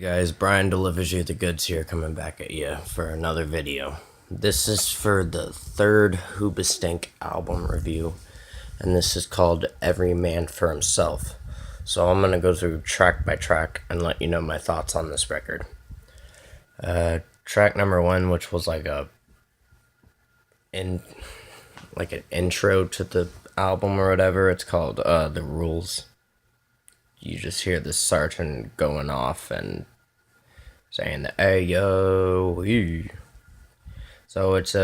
Hey guys, Brian delivers you the goods here, coming back at you for another video. This is for the third Hoobastank album review, and this is called Every Man for Himself. So I'm going to go through track by track and let you know my thoughts on this record. Track number one, which was like an intro to the album or whatever, it's called The Rules. You just hear the sergeant going off and saying the ayo ee. So it's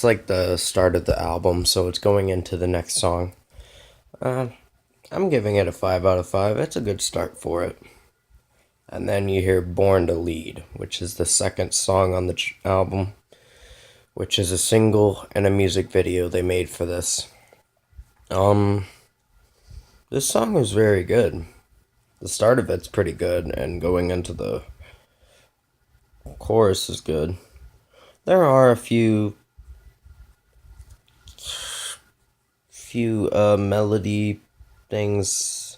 like the start of the album, so it's going into the next song. I'm giving it a 5 out of 5. It's a good start for it. And then you hear Born to Lead, which is the second song on the album, which is a single and a music video they made for this. This song was very good. The start of it's pretty good, and going into the chorus is good. There are a few melody things.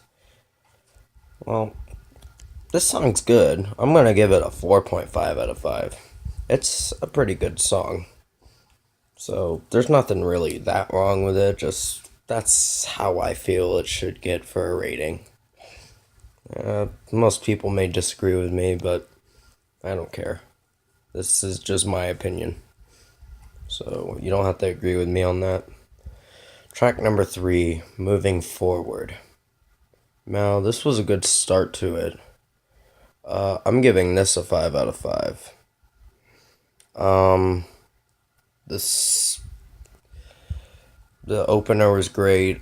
Well, this song's good. I'm gonna give it a 4.5 out of 5. It's a pretty good song. So there's nothing really that wrong with it, just that's how I feel it should get for a rating. Most people may disagree with me, but I don't care. This is just my opinion. So you don't have to agree with me on that. Track number 3, Moving Forward. Now, this was a good start to it. I'm giving this a 5 out of 5. The opener was great.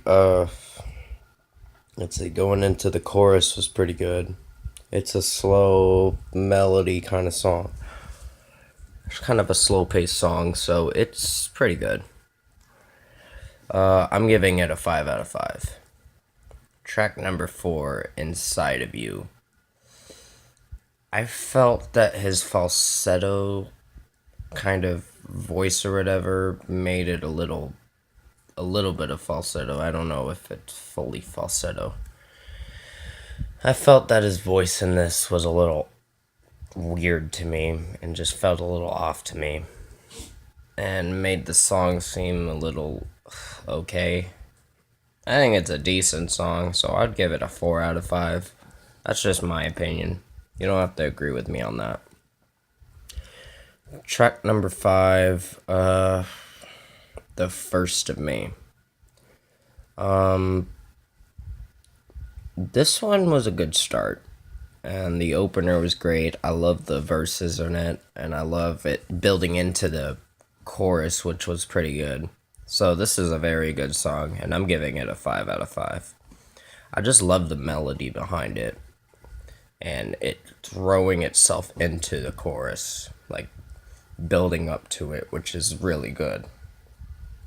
Let's see, going into the chorus was pretty good. It's a slow melody kind of song. It's kind of a slow-paced song, so it's pretty good. I'm giving it a 5 out of 5. Track number 4, Inside of You. I felt that his falsetto kind of voice or whatever made it a little bit of falsetto. I don't know if it's fully falsetto. I felt that his voice in this was a little weird to me and just felt a little off to me and made the song seem a little okay. I think it's a decent song, so I'd give it a 4 out of 5. That's just my opinion. You don't have to agree with me on that. Track number 5, The First of Me. This one was a good start, and the opener was great. I love the verses in it, and I love it building into the chorus, which was pretty good. So this is a very good song, and I'm giving it a 5 out of 5. I just love the melody behind it, and it throwing itself into the chorus, like building up to it, which is really good.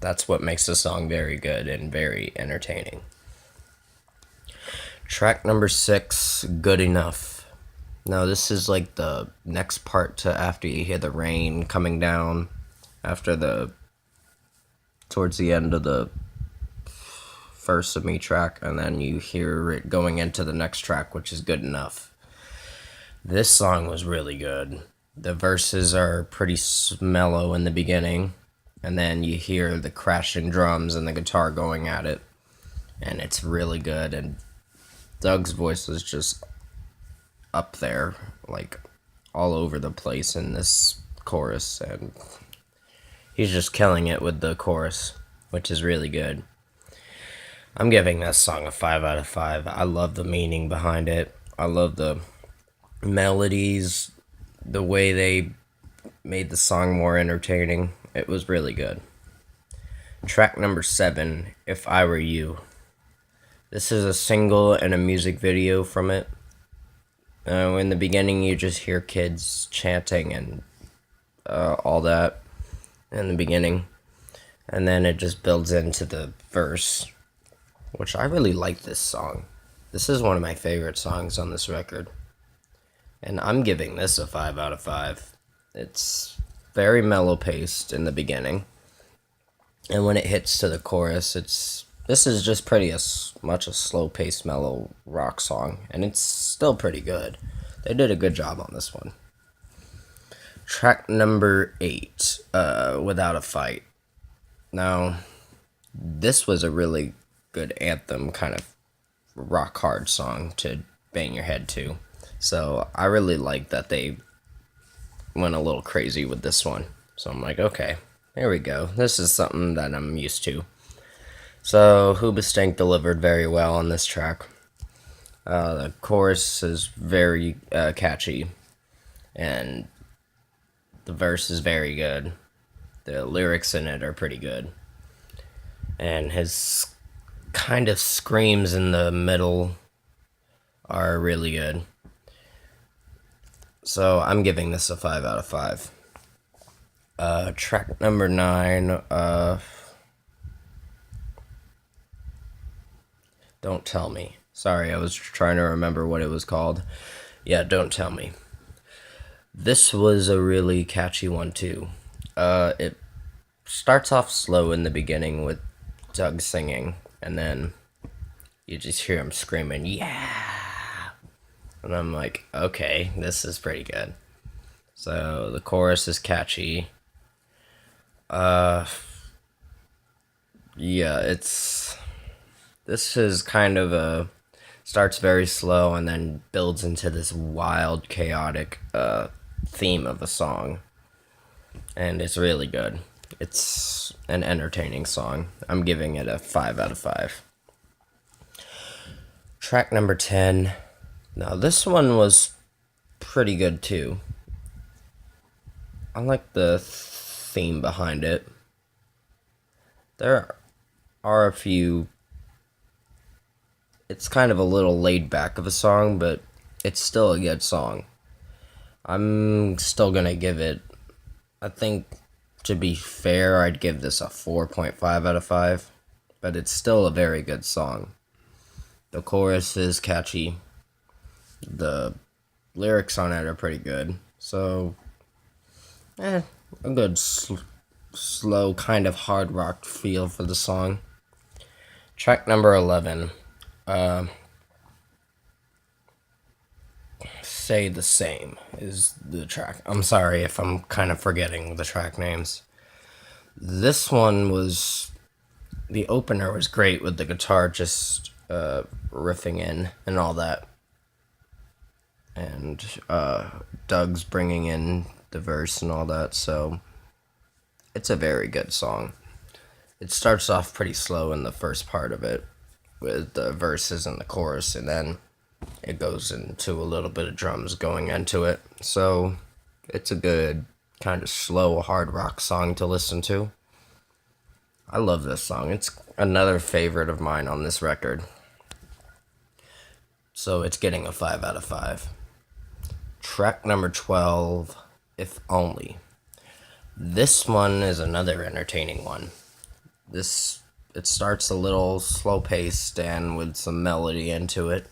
That's what makes the song very good and very entertaining. Track number 6, Good Enough. Now this is like the next part to after you hear the rain coming down, towards the end of the First of Me track, and then you hear it going into the next track, which is Good Enough. This song was really good. The verses are pretty mellow in the beginning, and then you hear the crashing drums and the guitar going at it, and it's really good. And Doug's voice is just up there, like all over the place in this chorus, and he's just killing it with the chorus, which is really good. I'm giving this song a 5 out of 5. I love the meaning behind it. I love the melodies, the way they made the song more entertaining. It was really good. Track number 7, If I Were You. This is a single and a music video from it. In the beginning, you just hear kids chanting and all that in the beginning. And then it just builds into the verse, which I really like this song. This is one of my favorite songs on this record. And I'm giving this a 5 out of 5. It's very mellow paced in the beginning. And when it hits to the chorus, it's This is just pretty much a slow-paced, mellow rock song, and it's still pretty good. They did a good job on this one. Track number 8, Without a Fight. Now, this was a really good anthem, kind of rock hard song to bang your head to. So I really like that they went a little crazy with this one. So I'm like, okay, here we go. This is something that I'm used to. So Hoobastank delivered very well on this track. The chorus is very catchy, and the verse is very good. The lyrics in it are pretty good. And his kind of screams in the middle are really good. So I'm giving this a 5 out of 5. Track number 9, Don't Tell Me. Sorry, I was trying to remember what it was called. Yeah, Don't Tell Me. This was a really catchy one too. It starts off slow in the beginning with Doug singing, and then you just hear him screaming, yeah! And I'm like, okay, this is pretty good. So the chorus is catchy. Yeah, this is kind of starts very slow and then builds into this wild, chaotic theme of a song. And it's really good. It's an entertaining song. I'm giving it a 5 out of 5. Track number 10. Now, this one was pretty good too. I like the theme behind it. There are a few. It's kind of a little laid back of a song, but it's still a good song. I'm still gonna give it, I think, to be fair, I'd give this a 4.5 out of 5, but it's still a very good song. The chorus is catchy. The lyrics on it are pretty good. So, a good slow kind of hard rock feel for the song. Track number 11. Say the Same is the track. I'm sorry if I'm kind of forgetting the track names. This one was, the opener was great with the guitar just riffing in and all that. And Doug's bringing in the verse and all that, so it's a very good song. It starts off pretty slow in the first part of it with the verses and the chorus, and then it goes into a little bit of drums going into it. So it's a good kind of slow hard rock song to listen to. I love this song. It's another favorite of mine on this record. So it's getting a 5 out of 5. Track number 12, If Only. This one is another entertaining one. It starts a little slow paced and with some melody into it.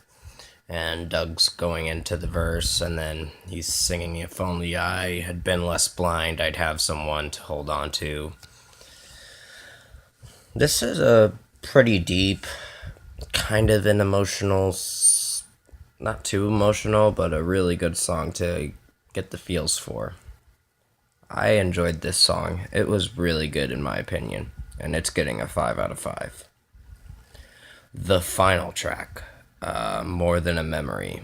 And Doug's going into the verse, and then he's singing, if only I had been less blind, I'd have someone to hold on to. This is a pretty deep, kind of an emotional, not too emotional, but a really good song to get the feels for. I enjoyed this song. It was really good in my opinion, and it's getting a 5 out of 5. The final track. More Than a Memory.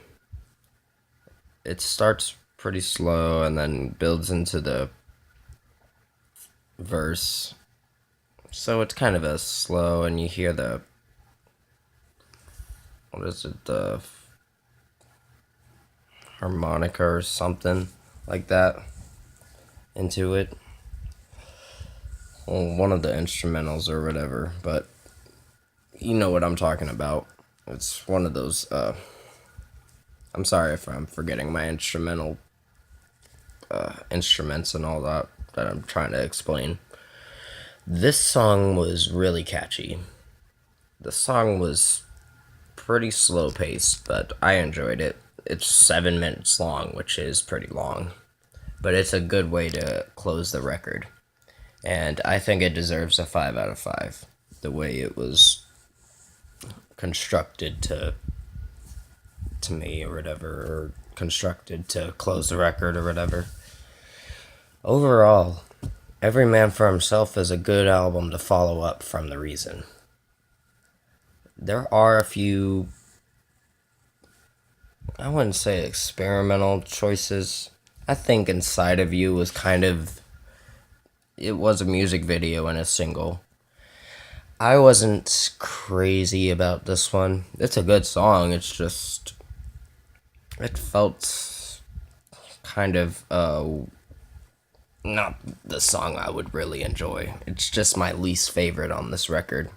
It starts pretty slow and then builds into the verse. So it's kind of a slow, and you hear the, what is it, the harmonica or something like that into it. Well, one of the instrumentals or whatever, but you know what I'm talking about. It's one of those, I'm sorry if I'm forgetting my instruments and all that I'm trying to explain. This song was really catchy. The song was pretty slow paced, but I enjoyed it. It's 7 minutes long, which is pretty long, but it's a good way to close the record. And I think it deserves a 5 out of 5. The way it was constructed to me or whatever, or constructed to close the record or whatever. Overall, Every Man for Himself is a good album to follow up from The Reason. There are a few, I wouldn't say experimental choices. I think Inside of You was it was a music video and a single. I wasn't crazy about this one. It's a good song, it's just, it felt kind of, not the song I would really enjoy. It's just my least favorite on this record.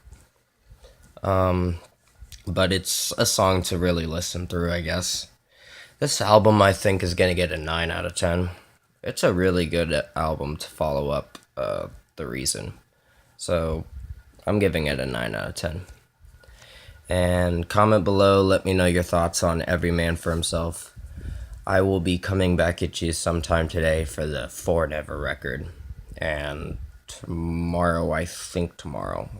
But it's a song to really listen through, I guess. This album, I think, is gonna get a 9 out of 10. It's a really good album to follow up The Reason. So, I'm giving it a 9 out of 10. And comment below, let me know your thoughts on Every Man for Himself. I will be coming back at you sometime today for the Forever record. And tomorrow,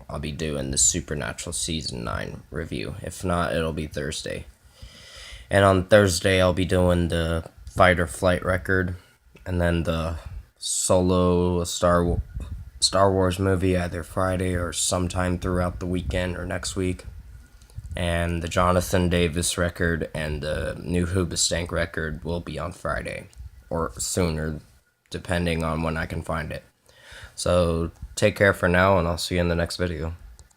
I'll be doing the Supernatural Season 9 review. If not, it'll be Thursday. And on Thursday, I'll be doing the Fight or Flight record. And then the solo Star Wars movie, either Friday or sometime throughout the weekend or next week. And the Jonathan Davis record and the new Hoobastank record will be on Friday. Or sooner, depending on when I can find it. So, take care for now, and I'll see you in the next video.